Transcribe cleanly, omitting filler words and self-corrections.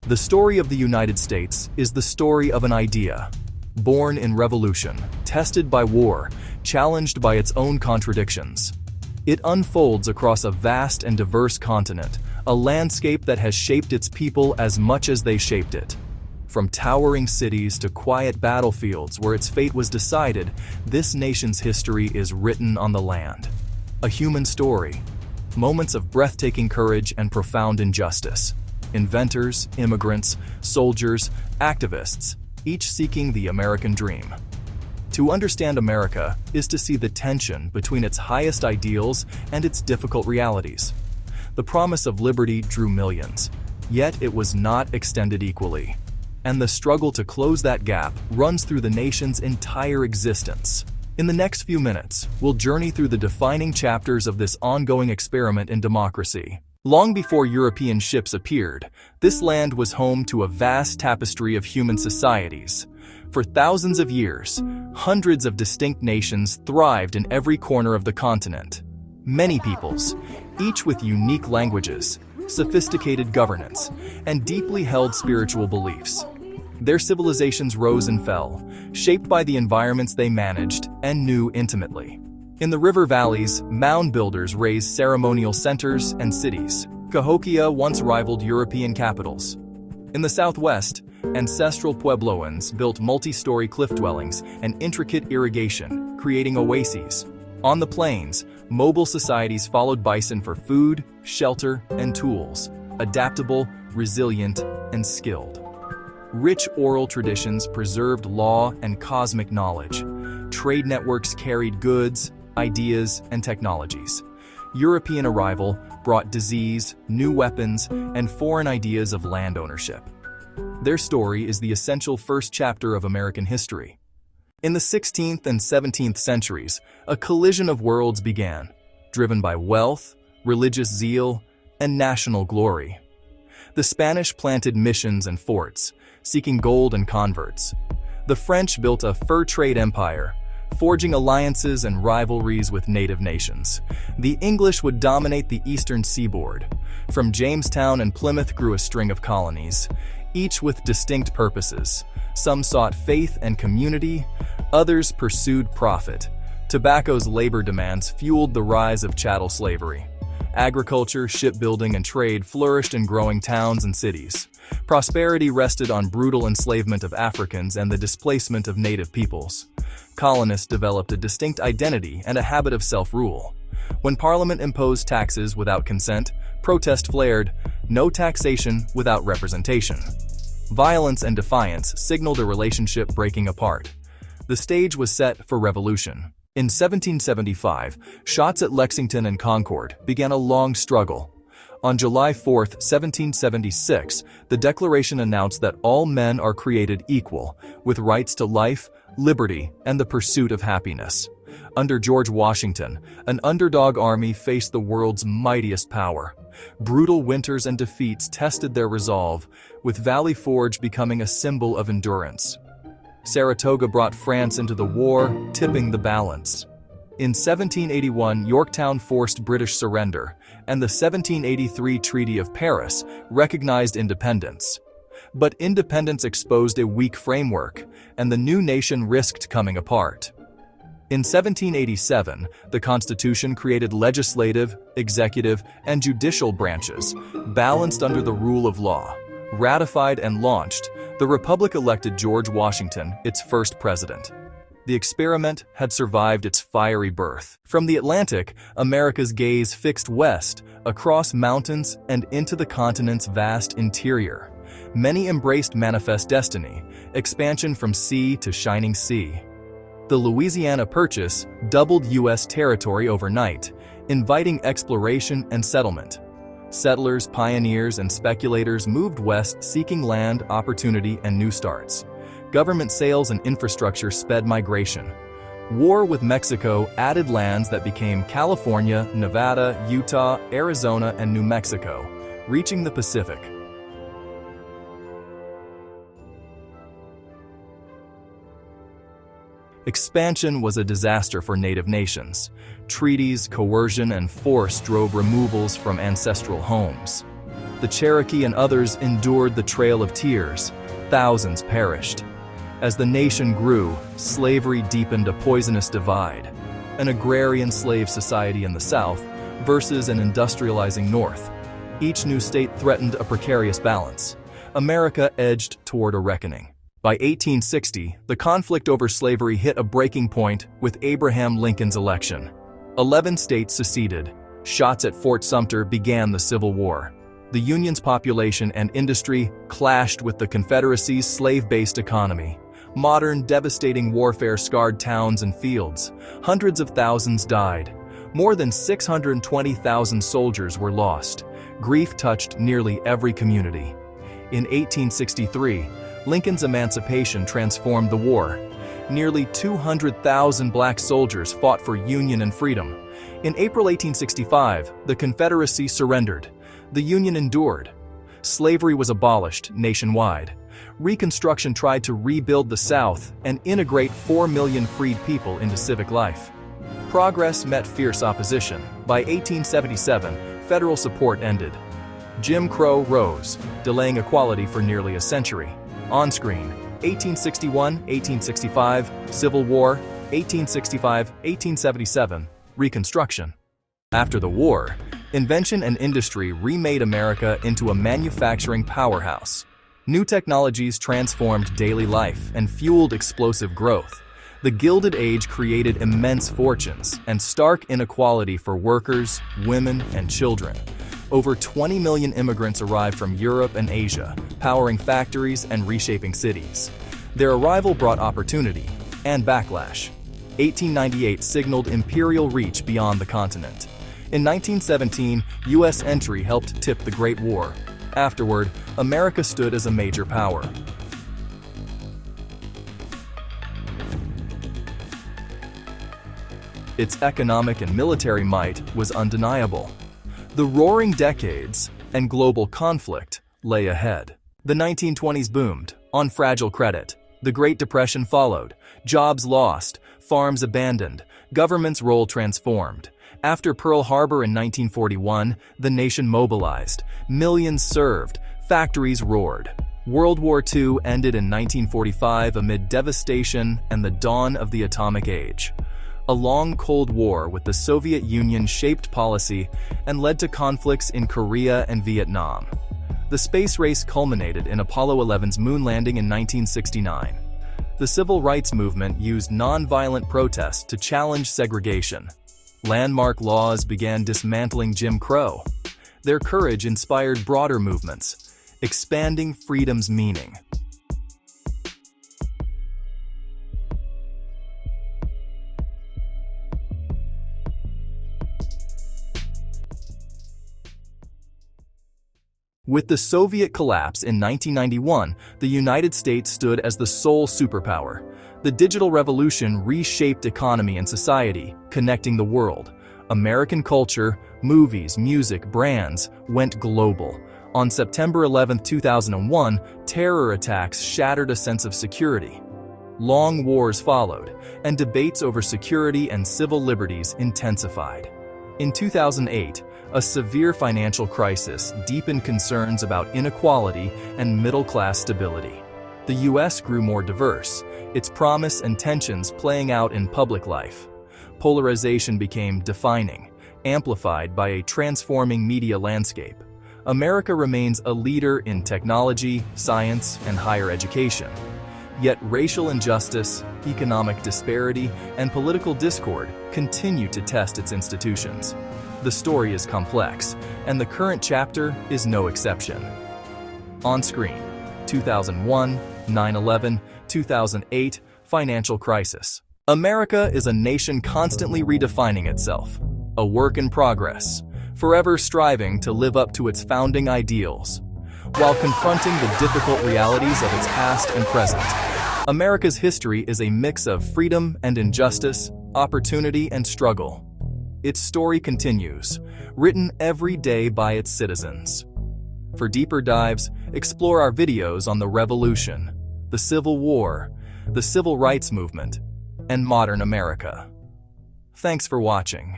The story of the United States is the story of an idea. Born in revolution, tested by war, challenged by its own contradictions. It unfolds across a vast and diverse continent, a landscape that has shaped its people as much as they shaped it. From towering cities to quiet battlefields where its fate was decided, this nation's history is written on the land. A human story. Moments of breathtaking courage and profound injustice. Inventors, immigrants, soldiers, activists, each seeking the American dream. To understand America is to see the tension between its highest ideals and its difficult realities. The promise of liberty drew millions, yet it was not extended equally. And the struggle to close that gap runs through the nation's entire existence. In the next few minutes, we'll journey through the defining chapters of this ongoing experiment in democracy. Long before European ships appeared, this land was home to a vast tapestry of human societies. For thousands of years, hundreds of distinct nations thrived in every corner of the continent. Many peoples, each with unique languages, sophisticated governance, and deeply held spiritual beliefs. Their civilizations rose and fell, shaped by the environments they managed and knew intimately. In the river valleys, mound builders raised ceremonial centers and cities. Cahokia once rivaled European capitals. In the southwest, ancestral Puebloans built multi-story cliff dwellings and intricate irrigation, creating oases. On the plains, mobile societies followed bison for food, shelter, and tools, adaptable, resilient, and skilled. Rich oral traditions preserved law and cosmic knowledge. Trade networks carried goods, ideas, and technologies. European arrival brought disease, new weapons, and foreign ideas of land ownership. Their story is the essential first chapter of American history. In the 16th and 17th centuries, a collision of worlds began, driven by wealth, religious zeal, and national glory. The Spanish planted missions and forts, seeking gold and converts. The French built a fur trade empire, forging alliances and rivalries with native nations. The English would dominate the eastern seaboard. From Jamestown and Plymouth grew a string of colonies, each with distinct purposes. Some sought faith and community, others pursued profit. Tobacco's labor demands fueled the rise of chattel slavery. Agriculture, shipbuilding, and trade flourished in growing towns and cities. Prosperity rested on brutal enslavement of Africans and the displacement of native peoples. Colonists developed a distinct identity and a habit of self-rule. When Parliament imposed taxes without consent, protest flared, no taxation without representation. Violence and defiance signaled a relationship breaking apart. The stage was set for revolution. In 1775, shots at Lexington and Concord began a long struggle. On July 4, 1776, the Declaration announced that all men are created equal, with rights to life, liberty, and the pursuit of happiness. Under George Washington, an underdog army faced the world's mightiest power. Brutal winters and defeats tested their resolve, with Valley Forge becoming a symbol of endurance. Saratoga brought France into the war, tipping the balance. In 1781, Yorktown forced British surrender, and the 1783 Treaty of Paris recognized independence. But independence exposed a weak framework, and the new nation risked coming apart. In 1787, the Constitution created legislative, executive, and judicial branches, balanced under the rule of law. Ratified and launched, the Republic elected George Washington its first president. The experiment had survived its fiery birth. From the Atlantic, America's gaze fixed west, across mountains, and into the continent's vast interior. Many embraced manifest destiny, expansion from sea to shining sea. The Louisiana Purchase doubled U.S. territory overnight, inviting exploration and settlement. Settlers, pioneers, and speculators moved west seeking land, opportunity, and new starts. Government sales and infrastructure sped migration. War with Mexico added lands that became California, Nevada, Utah, Arizona, and New Mexico, reaching the Pacific. Expansion was a disaster for native nations. Treaties, coercion, and force drove removals from ancestral homes. The Cherokee and others endured the Trail of Tears. Thousands perished. As the nation grew, slavery deepened a poisonous divide. An agrarian slave society in the South versus an industrializing North. Each new state threatened a precarious balance. America edged toward a reckoning. By 1860, the conflict over slavery hit a breaking point with Abraham Lincoln's election. 11 states seceded. Shots at Fort Sumter began the Civil War. The Union's population and industry clashed with the Confederacy's slave-based economy. Modern, devastating warfare scarred towns and fields. Hundreds of thousands died. More than 620,000 soldiers were lost. Grief touched nearly every community. In 1863, Lincoln's emancipation transformed the war. Nearly 200,000 black soldiers fought for Union and freedom. In April 1865, the Confederacy surrendered. The Union endured. Slavery was abolished nationwide. Reconstruction tried to rebuild the South and integrate 4 million freed people into civic life. Progress met fierce opposition. By 1877, federal support ended. Jim Crow rose, delaying equality for nearly a century. On screen, 1861, 1865, Civil War, 1865, 1877, Reconstruction. After the war, invention and industry remade America into a manufacturing powerhouse. New technologies transformed daily life and fueled explosive growth. The Gilded Age created immense fortunes and stark inequality for workers, women, and children. Over 20 million immigrants arrived from Europe and Asia, powering factories and reshaping cities. Their arrival brought opportunity and backlash. 1898 signaled imperial reach beyond the continent. In 1917, U.S. entry helped tip the Great War. Afterward, America stood as a major power. Its economic and military might was undeniable. The roaring decades and global conflict lay ahead. The 1920s boomed on fragile credit. The Great Depression followed. Jobs lost, farms abandoned, government's role transformed. After Pearl Harbor in 1941, the nation mobilized. Millions served. Factories roared. World War II ended in 1945 amid devastation and the dawn of the atomic age. A long Cold War with the Soviet Union shaped policy and led to conflicts in Korea and Vietnam. The space race culminated in Apollo 11's moon landing in 1969. The civil rights movement used nonviolent protests to challenge segregation. Landmark laws began dismantling Jim Crow. Their courage inspired broader movements, expanding freedom's meaning. With the Soviet collapse in 1991, the United States stood as the sole superpower. The digital revolution reshaped economy and society, connecting the world. American culture, movies, music, brands went global. On September 11, 2001, terror attacks shattered a sense of security. Long wars followed, and debates over security and civil liberties intensified. In 2008, a severe financial crisis deepened concerns about inequality and middle-class stability. The U.S. grew more diverse, its promise and tensions playing out in public life. Polarization became defining, amplified by a transforming media landscape. America remains a leader in technology, science, and higher education. Yet racial injustice, economic disparity, and political discord continue to test its institutions. The story is complex, and the current chapter is no exception. On screen, 2001, 9/11, 2008, financial crisis. America is a nation constantly redefining itself, a work in progress, forever striving to live up to its founding ideals, while confronting the difficult realities of its past and present. America's history is a mix of freedom and injustice, opportunity and struggle. Its story continues, written every day by its citizens. For deeper dives, explore our videos on the Revolution, the Civil War, the Civil Rights Movement, and modern America. Thanks for watching.